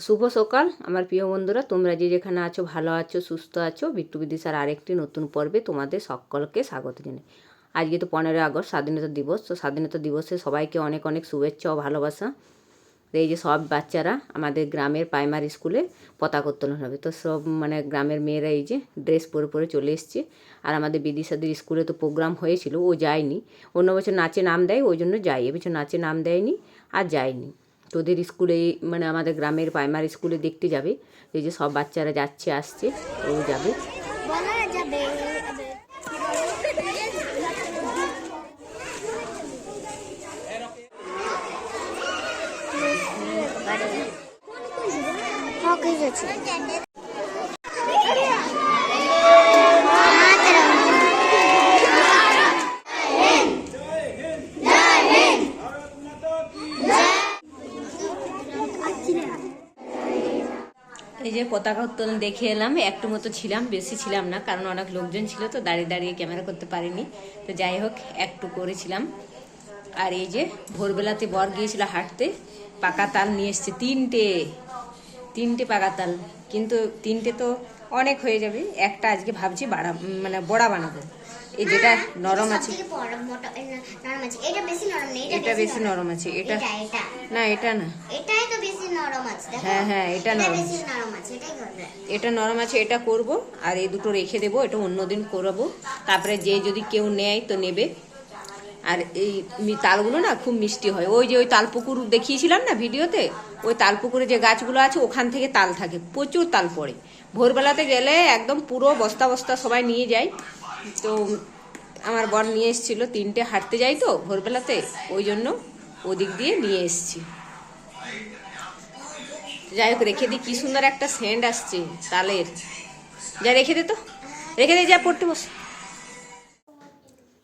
শুভ সকাল আমার প্রিয় বন্ধুরা, তোমরা যে যেখানে আছো ভালো আছো সুস্থ আছো। বিট্টু বিদিশার আরেকটি নতুন পর্বে তোমাদের সকলকে স্বাগত জানাই। আজকে তো 15ই আগস্ট স্বাধীনতা দিবস। তো স্বাধীনতা দিবসে সবাইকে অনেক অনেক শুভেচ্ছা ও ভালোবাসা। এই যে সব বাচ্চারা আমাদের গ্রামের প্রাইমারি স্কুলে পতাকা উত্তোলন হবে, তো সব গ্রামের মেয়েরা এই যে ড্রেস পরে পরে চলে এসছে। আর আমাদের বিদিশাদের স্কুলে তো প্রোগ্রাম হয়েছিল, ও যায়নি। অন্য বছর নাচে নাম দেয়, ওই জন্য যাই। এবছর নাচে নাম দেয়নি আর যায়নি। তোদের স্কুলে আমাদের গ্রামের প্রাইমারি স্কুলে দেখতে যাবে। এই যে সব বাচ্চারা যাচ্ছে আসছে, ও যাবে। এই যে পতাকা উত্তোলন দেখে এলাম, একটু মতো ছিলাম, বেশি ছিলাম না, কারণ অনেক লোকজন ছিল তো দাঁড়িয়ে দাঁড়িয়ে ক্যামেরা করতে পারিনি। তো যাই হোক একটু করেছিলাম। আর এই যে ভোরবেলাতে বর গিয়েছিল হাঁটতে, পাকা তাল নিয়ে এসছে তিনটে পাকা তাল, কিন্তু তিনটে তো অনেক হয়ে যাবে। একটা আজকে ভাবছি বড়া বানাবো। এই যেটা নরম আছে, এটা বেশি নরম আছে। এটা না, এটা না, হ্যাঁ হ্যাঁ এটা নরম আছে, এটা নরম আছে, এটা করব। আর এই দুটো রেখে দেবো, এটা অন্যদিন করবো। তারপরে যে যদি কেউ নেয় তো নেবে। আর এই তালগুলো না খুব মিষ্টি হয়। ওই যে ওই তালপুকুর দেখিয়েছিলাম না ভিডিওতে, ওই তালপুকুরে যে গাছগুলো আছে ওখান থেকে তাল থাকে, প্রচুর তাল পড়ে। ভোরবেলাতে গেলে একদম পুরো বস্তা বস্তা সবাই নিয়ে যায়। তো আমার বর নিয়ে এসেছিলো, তিনটে হাঁটতে যাই তো ভোরবেলাতে, ওই জন্য ওদিক দিয়ে নিয়ে এসছি। যাই হোক রেখে দিই, কি সুন্দর একটা সেন্ট আসছে তালের। যা রেখে দে, তো রেখে দে, যা পড়তে বস।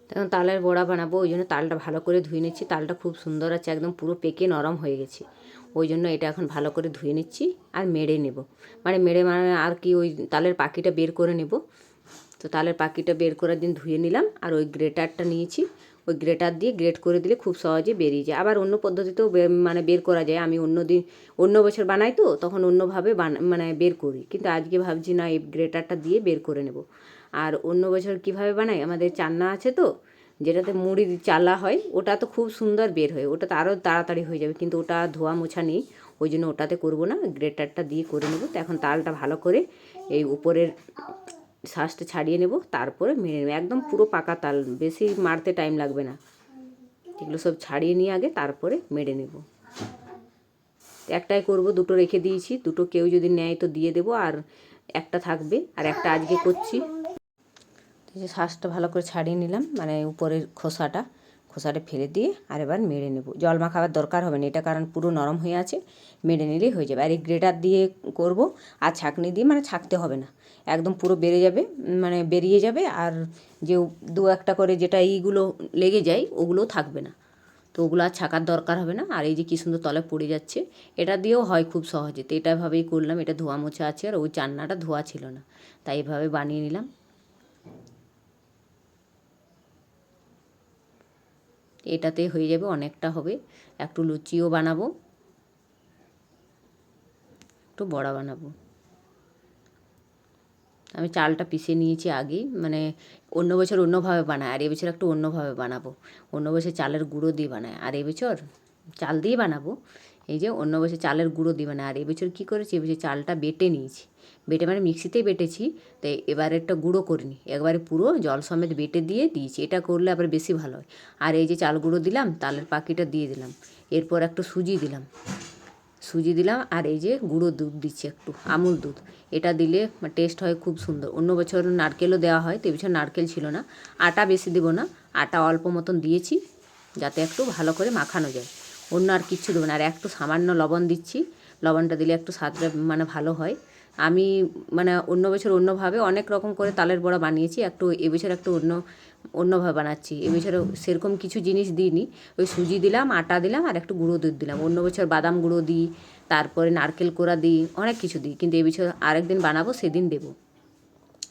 তখন তালের বড়া বানাবো, ওই জন্য তালটা ভালো করে ধুয়ে নিচ্ছি। তালটা খুব সুন্দর আছে, একদম পুরো পেকে নরম হয়ে গেছে। ওই জন্য এটা এখন ভালো করে ধুয়ে নিচ্ছি আর মেড়ে নেব। মেড়ে আর কি ওই তালের পাখিটা বের করে নেব। তো তালের পাখিটা বের করার দিন ধুয়ে নিলাম। আর ওই গ্রেটারটা নিয়েছি, ওই গ্রেটার দিয়ে গ্রেট করে দিলে খুব সহজে বেরিয়ে যায়। আবার অন্য পদ্ধতিতেও বের করা যায়। আমি অন্য বছর বানাই তো তখন অন্যভাবে বের করি, কিন্তু আজকে ভাবছি না, এই গ্রেটারটা দিয়ে বের করে নেব। আর অন্য বছর কিভাবে বানাই, আমাদের চান্না আছে তো, যেটাতে মুড়ি চালা হয়, ওটা তো খুব সুন্দর বের হয়, ওটা তো আরও তাড়াতাড়ি হয়ে যাবে, কিন্তু ওটা ধোয়া মোছা নেই, ওই জন্য ওটাতে করব না, গ্রেটারটা দিয়ে করে নেব। তো এখন তালটা ভালো করে এই উপরের শ্বাসটা ছাড়িয়ে নেব, তারপরে মেরে নেব। একদম পুরো পাকা তাল, বেশি মারতে টাইম লাগবে না। এগুলো সব ছাড়িয়ে নিয়ে আগে তারপরে মেরে নেব। একটাই করব, দুটো রেখে দিয়েছি, দুটো কেউ যদি নেয় তো দিয়ে দেবো, আর একটা থাকবে। আর একটা আজকে করছি। যে শ্বাসটা ভালো করে ছাড়িয়ে নিলাম, উপরের খোসাটা ফেলে দিয়ে আর এবার মেরে নেব। জল মাখাবার দরকার হবে না এটা, কারণ পুরো নরম হয়ে আছে, মেরে নিলেই হয়ে যাবে। আর এই গ্রেটার দিয়ে করব, আর ছাঁকনি দিয়ে ছাঁকতে হবে না, একদম পুরো বেরিয়ে যাবে। আর যে দু একটা করে যেটা এইগুলো লেগে যায় ওগুলোও থাকবে না, তো ওগুলো আর ছাকার দরকার হবে না। আর এই যে কী সুন্দর তলে পড়ে যাচ্ছে, এটা দিয়েও হয় খুব সহজে। তো এটাভাবেই করলাম, এটা ধোয়া মোছা আছে, আর ওই চান্নাটা ধোয়া ছিল না, তাই এভাবে বানিয়ে নিলাম। এটাতে হয়ে যাবে, অনেকটা হবে। একটু লুচিও বানাবো, একটু বড়া বানাবো। আমি চালটা পিষে নিয়েছি আগেই, অন্য বছর অন্যভাবে বানায়, আর এবছর একটু অন্যভাবে বানাবো। অন্য বছর চালের গুঁড়ো দিয়ে বানায়, আর এবছর চাল দিয়ে বানাবো। এই যে অন্য বছর চালের গুঁড়ো দিয়ে বানায়, আর এবছর কী করেছি, এবছর চালটা বেটে নিয়েছি। বেটে মিক্সিতেই বেটেছি, তাই এবারে একটা গুঁড়ো করিনি, একবারে পুরো জল সমেত বেটে দিয়ে দিয়েছি। এটা করলে আবার বেশি ভালো হয়। আর এই যে চাল গুঁড়ো দিলাম, তালের পাখিটা দিয়ে দিলাম, এরপর একটু সুজি দিলাম, আর এই যে গুঁড়ো দুধ দিচ্ছি, একটু আমুল দুধ। এটা দিলে টেস্ট হয় খুব সুন্দর। অন্য বছর নারকেলও দেওয়া হয়, তো এবছর নারকেল ছিল না। আটা বেশি দেবো না, আটা অল্প মতন দিয়েছি, যাতে একটু ভালো করে মাখানো যায়। অন্য আর কিচ্ছু দেবো না। আর একটু সামান্য লবণ দিচ্ছি, লবণটা দিলে একটু স্বাদটা ভালো হয়। আমি অন্য বছর অন্যভাবে অনেক রকম করে তালের বড়া বানিয়েছি, এবছর একটু অন্যভাবে বানাচ্ছি। এবছর সেরকম কিছু জিনিস দিইনি, ওই সুজি দিলাম, আটা দিলাম, আর একটু গুঁড়ো দুধ দিলাম। অন্য বছর বাদাম গুঁড়ো দিই, তারপরে নারকেল কোড়া দিই, অনেক কিছু দিই, কিন্তু এবছর আরেকদিন বানাবো, সেদিন দেবো।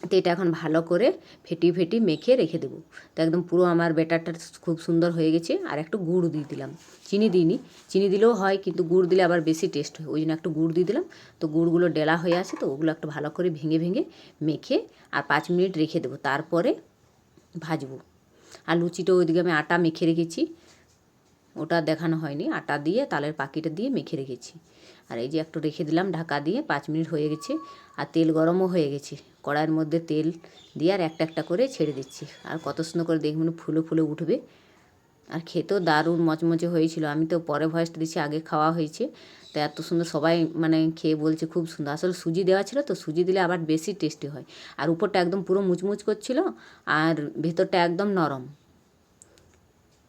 তো এটা এখন ভালো করে ফেটিয়ে মেখে রেখে দেবো। তো একদম পুরো আমার ব্যাটারটা খুব সুন্দর হয়ে গেছে। আর একটু গুড় দিয়ে দিলাম, চিনি দিইনি, চিনি দিলেও হয় কিন্তু গুড় দিলে আবার বেশি টেস্ট হয়, ওই জন্য একটু গুড় দিয়ে দিলাম। তো গুড়গুলো ডেলা হয়ে আছে, তো ওগুলো একটু ভালো করে ভেঙে মেখে আর 5 মিনিট রেখে দেবো, তারপরে ভাজবো। আর লুচিটা ওইদিকে আমি আটা মেখে রেখেছি, ওটা দেখানো হয়নি, আটা দিয়ে তালের পাখিটা দিয়ে মেখে রেখেছি। আর এই যে একটু রেখে দিলাম ঢাকা দিয়ে, 5 মিনিট হয়ে গেছে। আর তেল গরমও হয়ে গেছে, কড়াইয়ের মধ্যে তেল দিয়ে আর একটা করে ছেড়ে দিচ্ছি। আর কত সুন্দর করে দেখুন ফুলে উঠবে। আর খেতেও দারুণ মচমচে হয়েছিল। আমি তো পরে ভয়েসটা দিচ্ছি, আগে খাওয়া হয়েছে। তো এত সুন্দর সবাই মানে খেয়ে বলছে খুব সুন্দর। আসলে সুজি দেওয়া ছিল তো, সুজি দিলে আবার বেশি টেস্টি হয়। আর উপরটা একদম পুরো মুচমুচ করছিল আর ভেতরটা একদম নরম।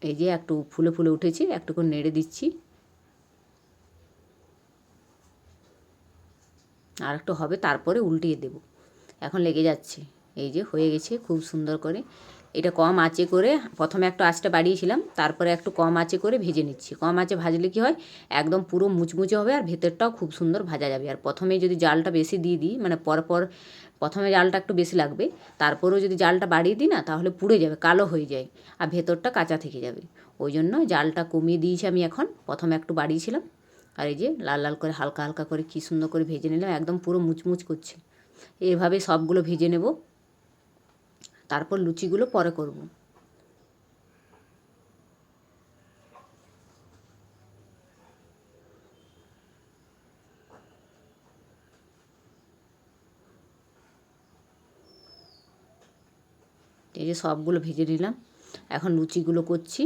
এই যে একটু ফুলে উঠেছে, একটু করে নেড়ে দিচ্ছি। আর একটু হবে, তারপরে উল্টিয়ে দেব। এখন লেগে যাচ্ছে। এই যে হয়ে গেছে খুব সুন্দর করে। এটা কম আঁচে করে প্রথমে একটু আঁচটা বাড়িয়েছিলাম, তারপরে একটু কম আঁচে করে ভেজে নিচ্ছি। কম আঁচে ভাজলে কি হয়, একদম পুরো মুচমুচে হবে আর ভেতরটাও খুব সুন্দর ভাজা যাবে। আর প্রথমে যদি জালটা বেশি দিয়ে দিই, মানে পরপর প্রথমে জালটা একটু বেশি লাগবে, তারপরেও যদি জালটা বাড়িয়ে দিই না, তাহলে পুড়ে যাবে, কালো হয়ে যায় আর ভেতরটা কাঁচা থেকে যাবে। ওই জন্য জালটা কমিয়ে দিয়েছি আমি এখন, প্রথমে একটু বাড়িয়েছিলাম। আর এই যে লাল করে হালকা করে কী সুন্দর করে ভেজে নিলাম, একদম পুরো মুচমুচ করছে। এভাবে সবগুলো ভেজে নেব, তারপর লুচিগুলো পরে করব। এই যে সবগুলো ভেজে নিলাম, এখন লুচিগুলো করছি।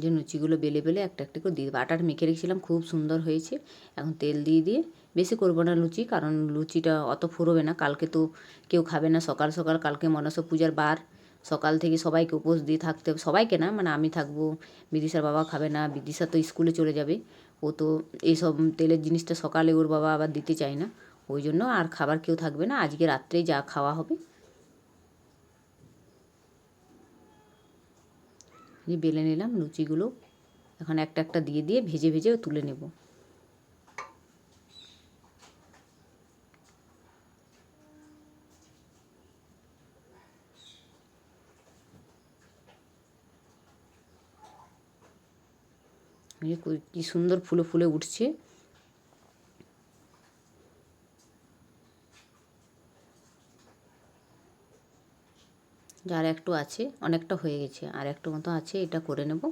যে লুচিগুলো বেলে একটা করে দিয়ে দেবো। আটাটা মেখে রেখেছিলাম, খুব সুন্দর হয়েছে। এখন তেল দিয়ে বেশি করবো না লুচি, কারণ লুচিটা অত ফুরোবে না। কালকে তো কেউ খাবে না, সকাল কালকে মনসা পূজার বার, সকাল থেকে সবাইকে উপোস দিয়ে থাকতে হবে। সবাইকে না, মানে আমি থাকবো, বিদিশার বাবা খাবে না, বিদিশা তো স্কুলে চলে যাবে। ও তো এইসব তেলের জিনিসটা সকালে ওর বাবা আবার দিতে চায় না, ওই জন্য আর খাবার কেউ থাকবে না। আজকে রাত্রেই যা খাওয়া হবে। যে বেলে নিলাম লুচিগুলো, এখন একটা দিয়ে ভেজে তুলে নেব। কি সুন্দর ফুলে উঠছে। যার একটু আছে, অনেকটা হয়ে গেছে, আর একটু মতো আছে, এটা করে নেব।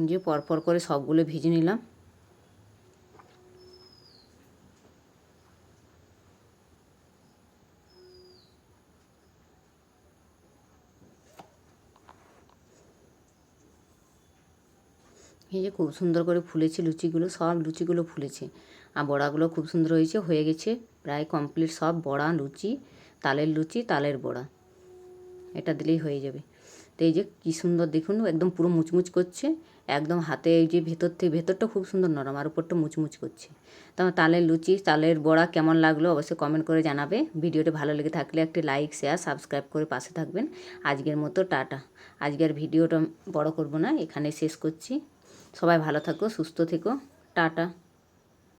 যে পরপর করে সবগুলো ভেজে নিলাম। এই যে খুব সুন্দর করে ফুলেছে লুচিগুলো, সব লুচিগুলো ফুলেছে। আর বড়াগুলো খুব সুন্দর হয়ে গেছে প্রায় কমপ্লিট সব বড়া লুচি, তালের লুচি, তালের বড়া, এটা দিলেই হয়ে যাবে। তো এই যে কী সুন্দর দেখুন, একদম পুরো মুচমুচ করছে, একদম হাতে এই যে ভেতরটা খুব সুন্দর নরম আর উপরটা মুচমুচ করছে। তো আমার তালের লুচি, তালের বড়া কেমন লাগলো অবশ্যই কমেন্ট করে জানাবে। ভিডিওটা ভালো লেগে থাকলে একটি লাইক, শেয়ার, সাবস্ক্রাইব করে পাশে থাকবেন। আজকের মতো টাটা। আজকের ভিডিওটা বড় করব না, এখানে শেষ করছি। সবাই ভালো থাকো, সুস্থ থেকো, টাটা।